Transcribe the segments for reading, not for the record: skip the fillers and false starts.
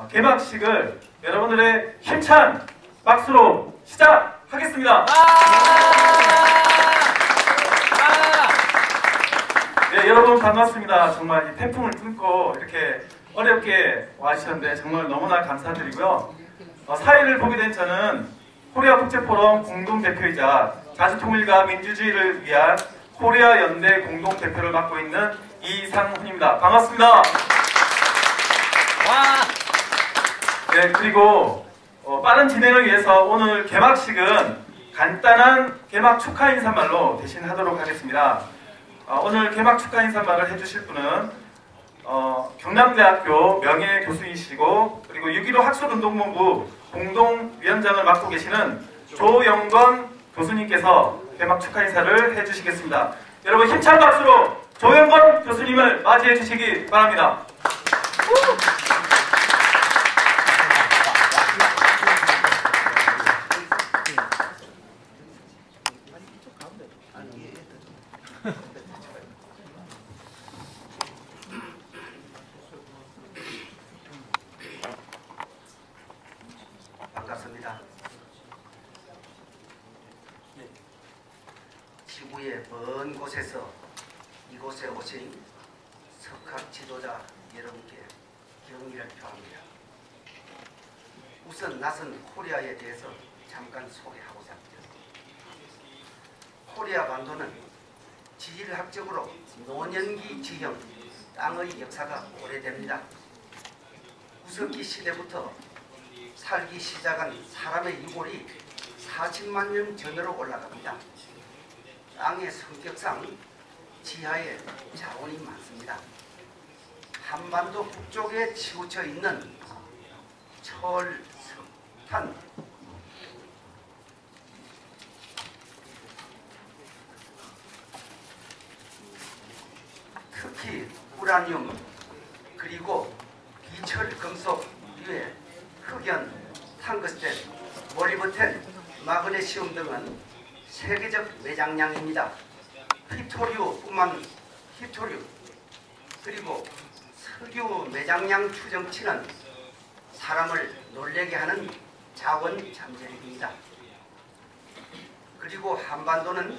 개막식을 여러분들의 힘찬 박수로 시작하겠습니다. 네, 여러분 반갑습니다. 정말 이 태풍을 뚫고 이렇게 어렵게 와주셨는데 정말 너무나 감사드리고요. 사회를 보게 된 저는 코리아 국제포럼 공동대표이자 자주통일과 민주주의를 위한 코리아 연대 공동대표를 맡고 있는 이상훈입니다. 반갑습니다. 네, 그리고 빠른 진행을 위해서 오늘 개막식은 간단한 개막 축하 인사말로 대신하도록 하겠습니다. 오늘 개막 축하 인사말을 해주실 분은 경남대학교 명예교수이시고 그리고 6.15 학술운동본부 공동위원장을 맡고 계시는 조영건 교수님께서 개막 축하 인사를 해주시겠습니다. 여러분 힘찬 박수로 조영건 교수님을 맞이해 주시기 바랍니다. 반갑습니다. 지구의 먼 곳에서 이곳에 오신 석학 지도자 여러분께 경의를 표합니다. 우선 낯선 코리아에 대해서 잠깐 소개하고자 합니다. 코리아 반도는 지질학적으로 노년기 지형 땅의 역사가 오래됩니다. 구석기 시대부터 살기 시작한 사람의 유골이 40만 년 전으로 올라갑니다. 땅의 성격상 지하에 자원이 많습니다. 한반도 북쪽에 치우쳐 있는 철, 석탄, 특히 우라늄, 그리고 비철 금속 유해, 흑연, 탕그스텐, 몰리브텐, 마그네슘 등은 세계적 매장량입니다. 히토류 그리고 석유 매장량 추정치는 사람을 놀래게 하는 자원 잠재력입니다. 그리고 한반도는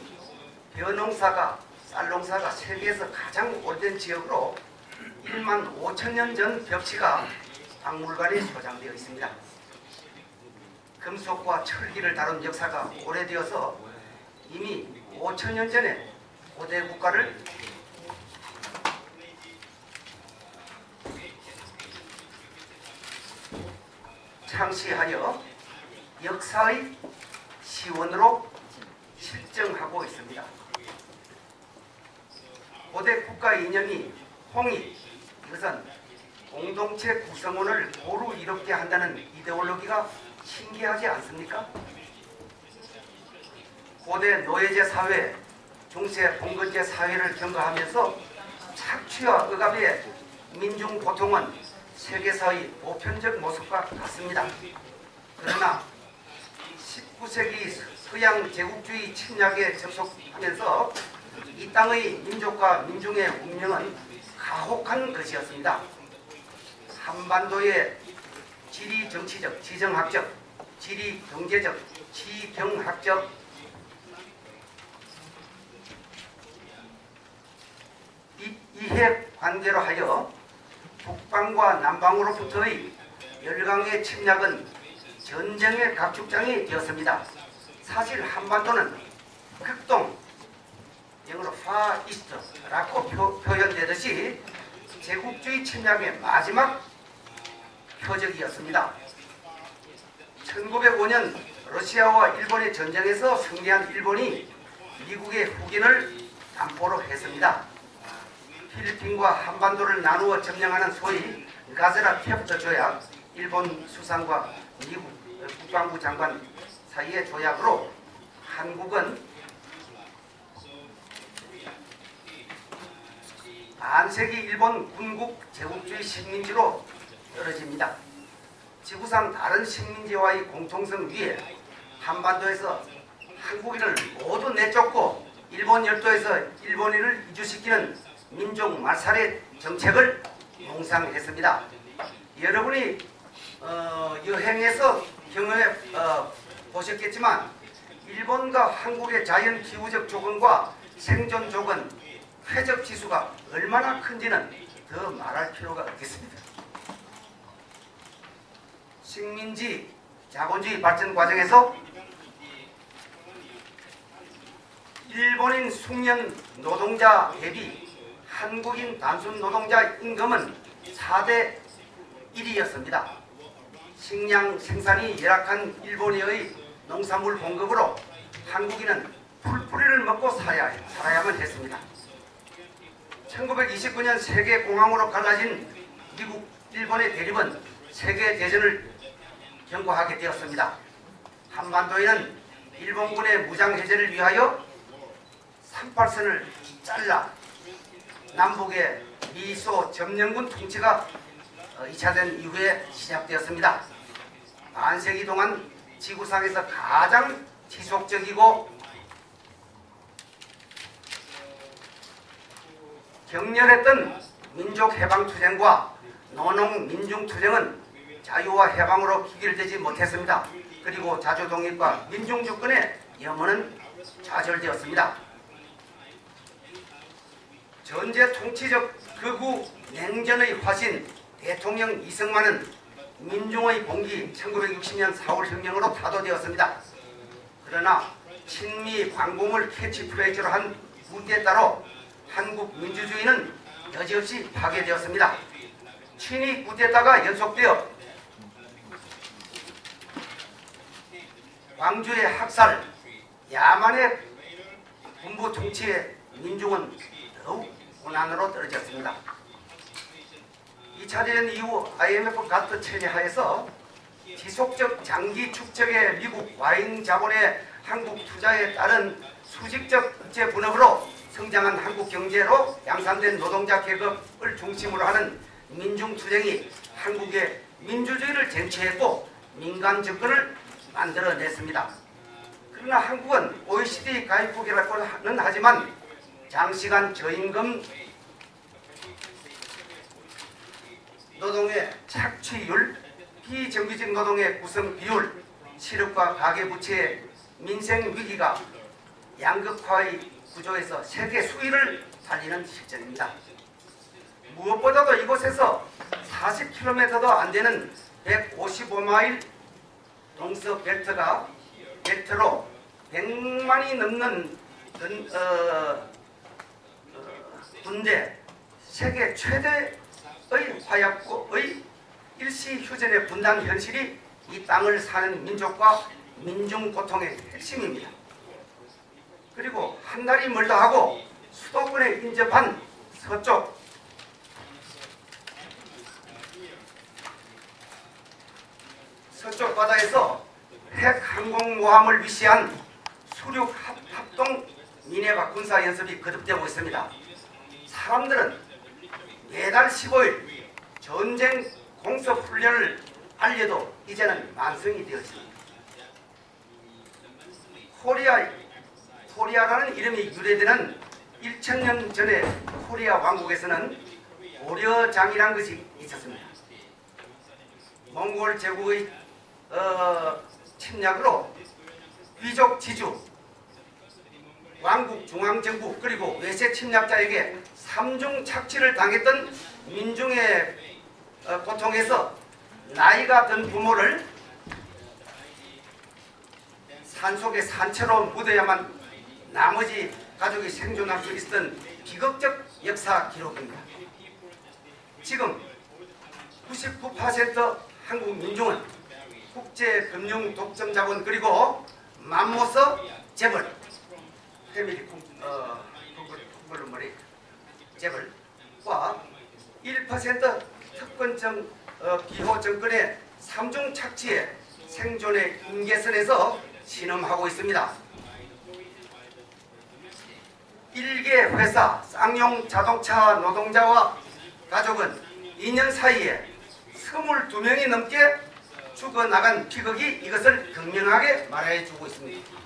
벼농사가 쌀농사가 세계에서 가장 오래된 지역으로 1만 5천 년 전 벽지가 박물관에 소장되어 있습니다. 금속과 철기를 다룬 역사가 오래되어서 이미 5천 년 전에 고대 국가를 창시하여 역사의 시원으로 실정하고 있습니다. 고대 국가 이념이 홍익, 이것은 공동체 구성원을 고루 이롭게 한다는 이데올로기가 신기하지 않습니까? 고대 노예제 사회, 중세 봉건제 사회를 경과하면서 착취와 억압의 민중 고통은 세계사의 보편적 모습과 같습니다. 그러나 19세기 서양 제국주의 침략에 접속하면서 이 땅의 민족과 민중의 운명은 가혹한 것이었습니다. 한반도의 지리정치적, 지정학적, 지리경제적, 지경학적 이해관계로 하여 북방과 남방으로부터의 열강의 침략은 전쟁의 각축장이 되었습니다. 사실 한반도는 극동, 영어로 far east라고 표현되듯이 제국주의 침략의 마지막 표적이었습니다. 1905년 러시아와 일본의 전쟁에서 승리한 일본이 미국의 후긴을 담보로 했습니다. 필리핀과 한반도를 나누어 점령하는 소위 가즈라테프트 조약, 일본 수상과 미국 국방부 장관 사이의 조약으로 한국은 반세기 일본 군국 제국주의 식민지로 떨어집니다. 지구상 다른 식민지와의 공통성 위에 한반도에서 한국인을 모두 내쫓고 일본 열도에서 일본인을 이주시키는 민족 말살의 정책을 몽상했습니다. 여러분이 여행에서 경험해 보셨겠지만 일본과 한국의 자연 기후적 조건과 생존 조건, 쾌적 지수가 얼마나 큰지는 더 말할 필요가 없겠습니다. 식민지 자본주의 발전 과정에서 일본인 숙련 노동자 대비 한국인 단순 노동자 임금은 4대 1이었습니다. 식량 생산이 열악한 일본의 농산물 공급으로 한국인은 풀뿌리를 먹고 살아야만 했습니다. 1929년 세계공황으로 갈라진 미국, 일본의 대립은 세계대전을 경고하게 되었습니다. 한반도에는 일본군의 무장해제를 위하여 38선을 잘라 남북의 미소 점령군 통치가 2차전 이후에 시작되었습니다. 반세기 동안 지구상에서 가장 지속적이고 격렬했던 민족해방투쟁과 노농민중투쟁은 자유와 해방으로 귀결되지 못했습니다. 그리고 자주독립과 민중주권의 염원은 좌절되었습니다. 전제 통치적 극우 냉전의 화신 대통령 이승만은 민중의 봉기 1960년 4월 혁명으로 타도되었습니다. 그러나 친미 광공을 캐치프레이즈로 한 쿠데타로 한국 민주주의는 여지없이 파괴되었습니다. 친위 쿠데타가 연속되어 광주의 학살, 야만의 군부 통치에 민중은 더욱 고난으로 떨어졌습니다. 2차 대전 이후 IMF 가트 체제 하에서 지속적 장기 축적의 미국 와인 자본의 한국 투자에 따른 수직적 국제 분업으로 성장한 한국 경제로 양산된 노동자 계급을 중심으로 하는 민중투쟁이 한국의 민주주의를 쟁취했고 민간 정권을 만들어냈습니다. 그러나 한국은 OECD 가입국이라고는 하지만 장시간 저임금 노동의 착취율, 비정규직 노동의 구성 비율, 실업과 가계부채의 민생 위기가 양극화의 구조에서 세계 수위를 달리는 실정입니다. 무엇보다도 이곳에서 40km도 안 되는 155마일 동서 벨트로 100만이 넘는 군대, 세계 최대의 화약고의 일시휴전의 분단 현실이 이 땅을 사는 민족과 민중 고통의 핵심입니다. 그리고 한 달이 멀다 하고 수도권에 인접한 서쪽 바다에서 핵 항공모함을 위시한 수륙 합동 미네바 군사 연습이 거듭되고 있습니다. 사람들은 매달 15일 전쟁 공습 훈련을 알려도 이제는 만성이 되었습니다. 코리아라는 이름이 유래되는 1000년 전에 코리아 왕국에서는 고려장이라는 것이 있었습니다. 몽골 제국의 침략으로 귀족 지주, 왕국 중앙정부 그리고 외세 침략자에게 삼중 착취를 당했던 민중의 고통에서 나이가 든 부모를 산속의 산채로 묻어야만 나머지 가족이 생존할 수 있었던 비극적 역사 기록입니다. 지금 99% 한국 민중은 국제금융 독점 자본 그리고 맘모서 재벌, 패밀리 재벌과 1% 특권적 기호 정권의 삼중 착취에 생존의 임계선에서 신음하고 있습니다. 일개 회사 쌍용 자동차 노동자와 가족은 2년 사이에 22명이 넘게 죽어나간 피극이 이것을 극명하게 말해주고 있습니다.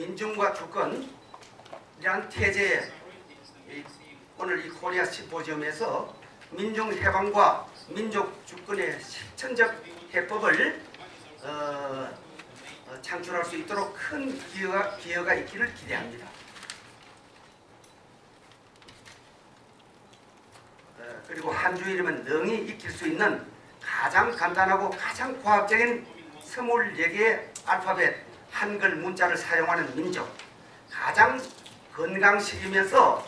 민중과 주권이란 태제에 오늘 이 코리아 심포지엄에서 민중 해방과 민족 주권의 실천적 해법을 창출할 수 있도록 큰 기여가 있기를 기대합니다. 그리고 한 주일이면 능히 익힐 수 있는 가장 간단하고 가장 과학적인 24개의 알파벳 한글 문자를 사용하는 민족, 가장 건강식이면서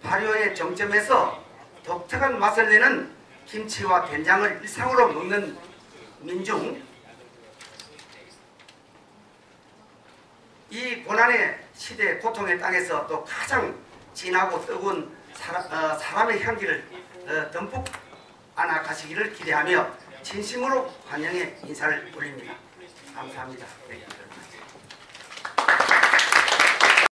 발효의 정점에서 독특한 맛을 내는 김치와 된장을 일상으로 먹는 민중, 이 고난의 시대 고통의 땅에서 또 가장 진하고 뜨거운 사람의 향기를 듬뿍 안아 가시기를 기대하며 진심으로 환영의 인사를 올립니다. 감사합니다. 네.